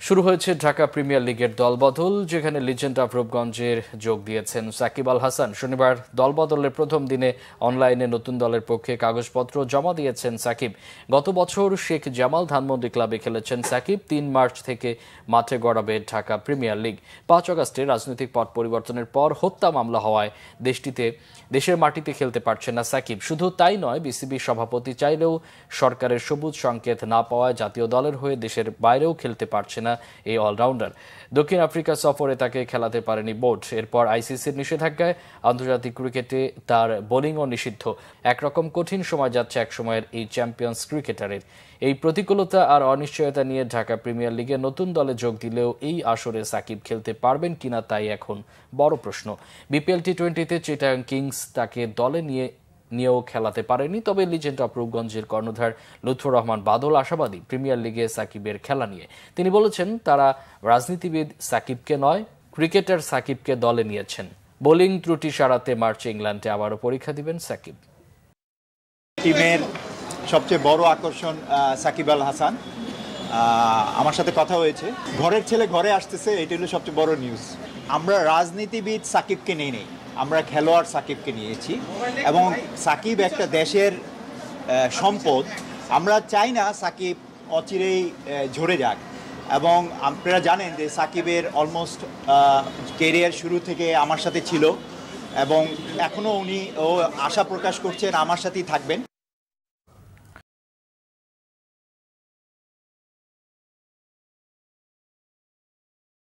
শুরু হয়েছে ঢাকা প্রিমিয়ার লিগের দলবদল, যেখানে লিজেন্ড অফ রূপগঞ্জের যোগ দিয়েছেন সাকিব আল হাসান। শনিবার দলবদলের প্রথম দিনে অনলাইনে নতুন দলের পক্ষে কাগজপত্র জমা দিয়েছেন সাকিব। গত বছর শেখ জামাল ধানমন্ডি ক্লাবে খেলেছেন সাকিব। ৩ মার্চ থেকে মাঠে গড়াবে ঢাকা প্রিমিয়ার লিগ। ৫ আগস্টে রাজনৈতিক পট পরিবর্তনের পর হত্যা মামলা হওয়ায় দেশের মাটিতে খেলতে পারছেন না সাকিব। শুধু তাই নয়, বিসিবি সভাপতি চাইলেও সরকারের সবুজ সংকেত না পাওয়ায় জাতীয় দলের হয়ে দেশের বাইরেও খেলতে পারছে না এই অলরাউন্ডার। দক্ষিণ আফ্রিকা সফরে তাকে খেলাতে পারেনি বোর্ড। এরপর আইসিসির নিষেধাজ্ঞায় আন্তর্জাতিক ক্রিকেটে তার বোলিংও নিষিদ্ধ। একরকম কঠিন সময় যাচ্ছে একসময়ের এই চ্যাম্পিয়ন্স ক্রিকেটারের। এই প্রতিকূলতা আর অনিশ্চয়তা নিয়ে ঢাকা প্রিমিয়ার লিগে নতুন দলে যোগ দিলেও এই আসরে সাকিব খেলতে পারবেন কিনা তাই এখন বড় প্রশ্ন। বিপিএল টি-20তে চিটাগাং কিংস তাকে দলে নিয়েও খেলাতে পারেনি। তবে লিজেন্ড অফ রূপগঞ্জের কর্ণধার লুৎফর রহমান বাদল আশাবাদী প্রিমিয়ার লিগে সাকিবের খেলা নিয়ে। তিনি বলেছেন, তারা রাজনীতিবিদ সাকিবকে নয়, ক্রিকেটার সাকিবকে দলে নিয়েছেন। বোলিং ত্রুটি সারাতে মার্চে ইংল্যান্ডে আবারও পরীক্ষা দিবেন সাকিব। টিমের সবচেয়ে বড় আকর্ষণ সাকিব আল হাসান। আমার সাথে কথা হয়েছে, ঘরের ছেলে ঘরে আসতেছে, এটা হলো সবচেয়ে বড় নিউজ। আমরা রাজনীতিবিদ সাকিবকে নেই, আমরা খেলোয়াড় সাকিবকে নিয়েছি এবং সাকিব একটা দেশের সম্পদ। আমরা চাই না সাকিব অচিরেই ঝরে যাক। এবং আপনারা জানেন যে সাকিবের অলমোস্ট কেরিয়ার শুরু থেকে আমার সাথে ছিল এবং এখনও ও আশা প্রকাশ করছেন আমার সাথেই থাকবেন।